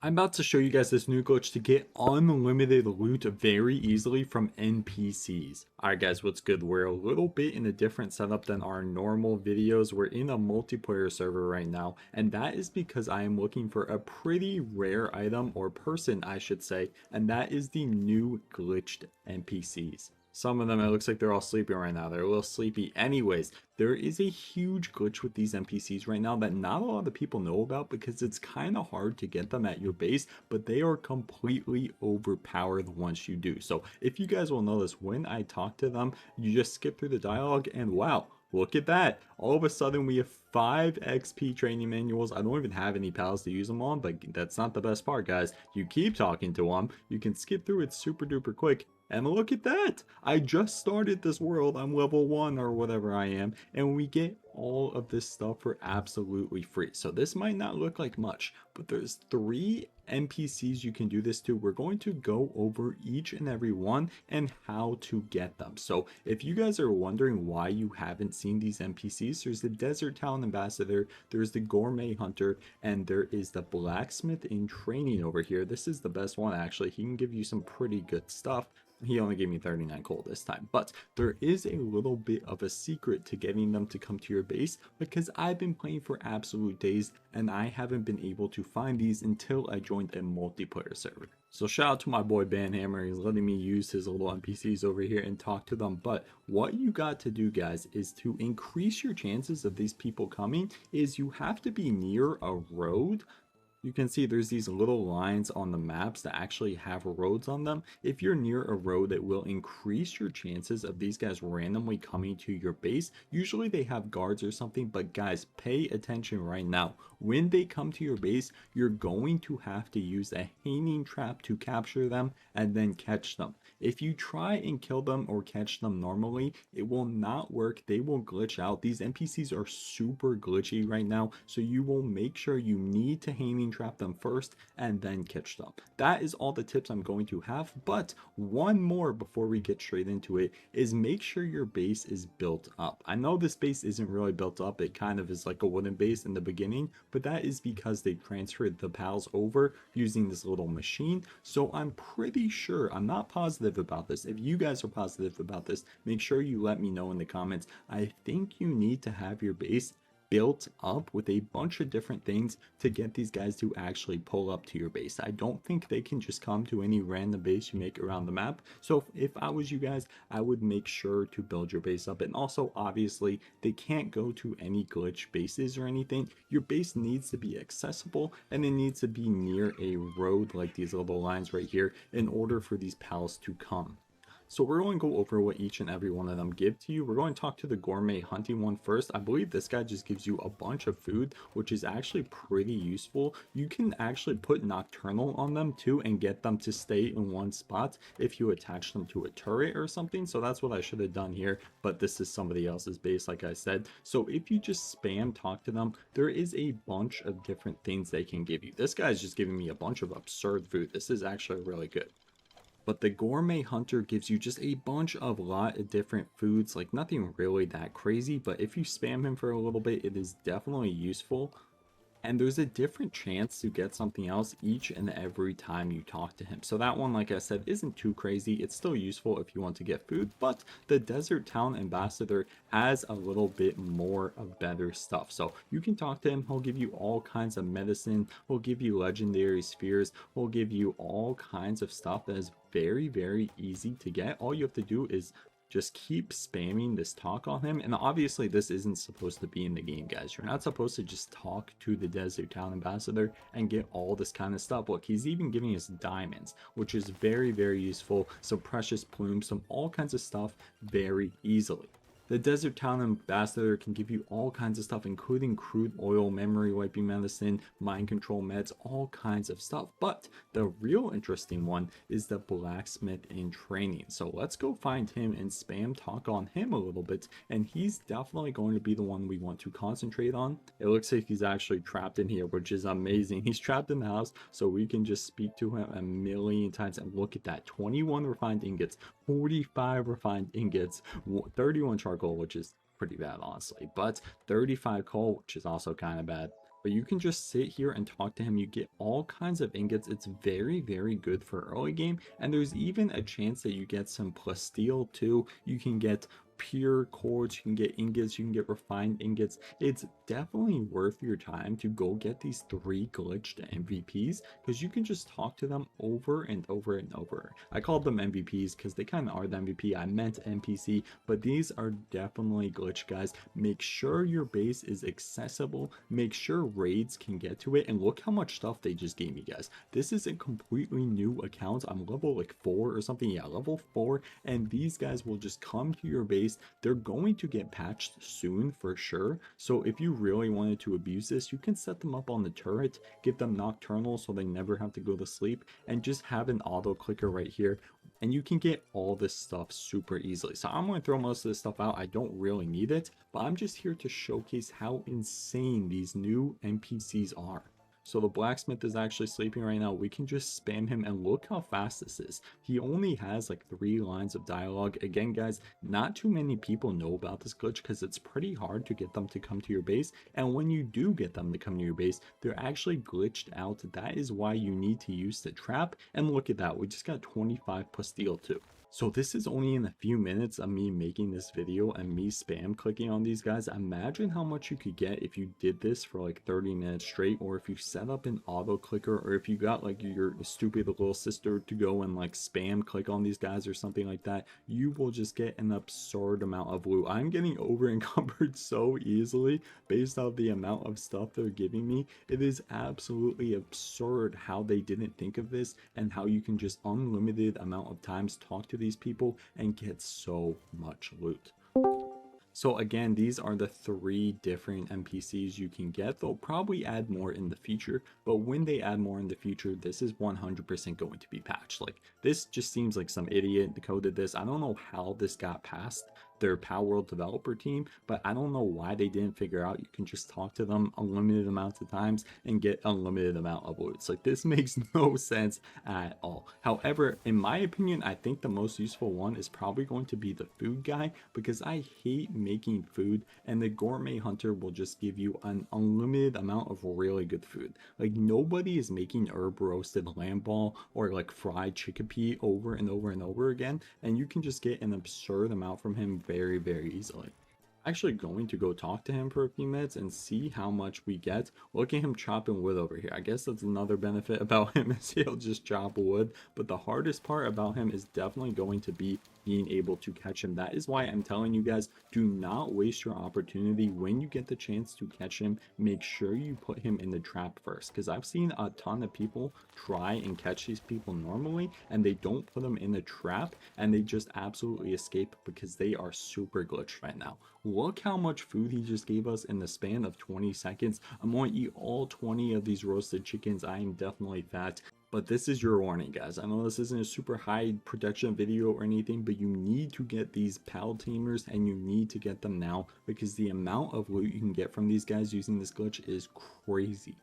I'm about to show you guys this new glitch to get unlimited loot very easily from NPCs. Alright guys, what's good? We're a little bit in a different setup than our normal videos. We're in a multiplayer server right now, and that is because I am looking for a pretty rare item, or person I should say, and that is the new glitched NPCs. Some of them, it looks like they're all sleeping right now. They're a little sleepy. Anyways, there is a huge glitch with these NPCs right now that not a lot of people know about because it's kind of hard to get them at your base, but they are completely overpowered once you do. So if you guys will notice, when I talk to them, you just skip through the dialogue and wow, look at that. All of a sudden we have 5 XP training manuals. I don't even have any pals to use them on, but that's not the best part, guys. You keep talking to them, you can skip through it super duper quick. And look at that! I just started this world, I'm level 1 or whatever I am, and we get all of this stuff for absolutely free. So this might not look like much, but there's 3 NPCs you can do this to. We're going to go over each and every one and how to get them. So if you guys are wondering why you haven't seen these NPCs, there's the Desert Town Ambassador, there's the Gourmet Hunter, and there is the Blacksmith in Training over here. This is the best one actually. He can give you some pretty good stuff. He only gave me 39 coal this time, but there is a little bit of a secret to getting them to come to your base because I've been playing for absolute days and I haven't been able to find these until I joined a multiplayer server. So shout out to my boy Banhammer, he's letting me use his little NPCs over here and talk to them. But what you got to do, guys, is to increase your chances of these people coming is you have to be near a road. You can see there's these little lines on the maps that actually have roads on them. If you're near a road, it will increase your chances of these guys randomly coming to your base. Usually they have guards or something, but guys, pay attention right now. When they come to your base, you're going to have to use a hanging trap to capture them and then catch them. If you try and kill them or catch them normally, it will not work. They will glitch out. These NPCs are super glitchy right now, so you will make sure you need to hanging trap them first and then catch them. That is all the tips I'm going to have, but one more before we get straight into it is make sure your base is built up. I know this base isn't really built up. It kind of is like a wooden base in the beginning, but that is because they transferred the pals over using this little machine. So I'm pretty sure, I'm not positive about this. If you guys are positive about this, make sure you let me know in the comments. I think you need to have your base built up with a bunch of different things to get these guys to actually pull up to your base. I don't think they can just come to any random base you make around the map. So if I was you guys, I would make sure to build your base up. And also, obviously, they can't go to any glitch bases or anything. Your base needs to be accessible and it needs to be near a road like these little lines right here in order for these pals to come. So we're going to go over what each and every one of them give to you. We're going to talk to the gourmet hunting one first. I believe this guy just gives you a bunch of food, which is actually pretty useful. You can actually put nocturnal on them too and get them to stay in one spot if you attach them to a turret or something. So that's what I should have done here, but this is somebody else's base, like I said. So if you just spam talk to them, there is a bunch of different things they can give you. This guy's just giving me a bunch of absurd food. This is actually really good. But the gourmet hunter gives you just a bunch of lot of different foods, like nothing really that crazy, but if you spam him for a little bit, it is definitely useful. And there's a different chance to get something else each and every time you talk to him. So that one, like I said, isn't too crazy. It's still useful if you want to get food, but the Desert Town Ambassador has a little bit more of better stuff. So you can talk to him. He'll give you all kinds of medicine. He'll give you legendary spheres. He'll give you all kinds of stuff that is very, very easy to get. All you have to do is just keep spamming this talk on him. And obviously this isn't supposed to be in the game, guys. You're not supposed to just talk to the Desert Town Ambassador and get all this kind of stuff. Look, he's even giving us diamonds, which is very, very useful. Some precious plumes, some all kinds of stuff very easily. The Desert Town Ambassador can give you all kinds of stuff, including crude oil, memory wiping medicine, mind control meds, all kinds of stuff. But the real interesting one is the Blacksmith in Training. So let's go find him and spam talk on him a little bit. And he's definitely going to be the one we want to concentrate on. It looks like he's actually trapped in here, which is amazing. He's trapped in the house, so we can just speak to him a million times. And look at that, 21 refined ingots, 45 refined ingots, 31 charcoal, which is pretty bad honestly, but 35 coal, which is also kind of bad. But you can just sit here and talk to him. You get all kinds of ingots. It's very, very good for early game. And there's even a chance that you get some plasteel too. You can get pure quartz, you can get ingots, you can get refined ingots. It's definitely worth your time to go get these 3 glitched MVPs because you can just talk to them over and over and over. I called them MVPs because they kind of are the MVP. I meant NPC, but these are definitely glitch, guys. Make sure your base is accessible, make sure raids can get to it, and look how much stuff they just gave me, guys. This is a completely new account. I'm level like 4 or something. Yeah, level 4, and these guys will just come to your base. They're going to get patched soon for sure. So if you really wanted to abuse this, you can set them up on the turret, give them nocturnal so they never have to go to sleep, and just have an auto clicker right here, and you can get all this stuff super easily. So I'm going to throw most of this stuff out. I don't really need it, but I'm just here to showcase how insane these new NPCs are. So the blacksmith is actually sleeping right now. We can just spam him, and look how fast this is. He only has like 3 lines of dialogue. Again, guys, not too many people know about this glitch because it's pretty hard to get them to come to your base. And when you do get them to come to your base, they're actually glitched out. That is why you need to use the trap. And look at that. We just got 25 plasteel too. So this is only in a few minutes of me making this video and me spam clicking on these guys. Imagine how much you could get if you did this for like 30 minutes straight, or if you set up an auto clicker, or if you got like your stupid little sister to go and like spam click on these guys or something like that. You will just get an absurd amount of loot. I'm getting over encumbered so easily based off the amount of stuff they're giving me. It is absolutely absurd how they didn't think of this, and how you can just unlimited amount of times talk to these people and get so much loot. So again, these are the 3 different NPCs you can get. They'll probably add more in the future, but when they add more in the future, this is 100% going to be patched. Like, this just seems like some idiot coded this. I don't know how this got past their Palworld developer team, but I don't know why they didn't figure out you can just talk to them unlimited amounts of times and get unlimited amount of loots. Like, this makes no sense at all. However, in my opinion, I think the most useful one is probably going to be the food guy, because I hate making food, and the gourmet hunter will just give you an unlimited amount of really good food. Like, nobody is making herb roasted lamb ball or like fried chickpea over and over and over again, and you can just get an absurd amount from him very, very easily. Actually going to go talk to him for a few minutes and see how much we get. Look at him chopping wood over here. I guess that's another benefit about him, is he'll just chop wood, but the hardest part about him is definitely going to be being able to catch him. That is why I'm telling you guys, do not waste your opportunity. When you get the chance to catch him, make sure you put him in the trap first, because I've seen a ton of people try and catch these people normally, and they don't put them in the trap, and they just absolutely escape because they are super glitched right now. Look how much food he just gave us in the span of 20 seconds. I'm going to eat all 20 of these roasted chickens. I am definitely fat. But this is your warning, guys. I know this isn't a super high production video or anything, but you need to get these pal tamers, and you need to get them now, because the amount of loot you can get from these guys using this glitch is crazy.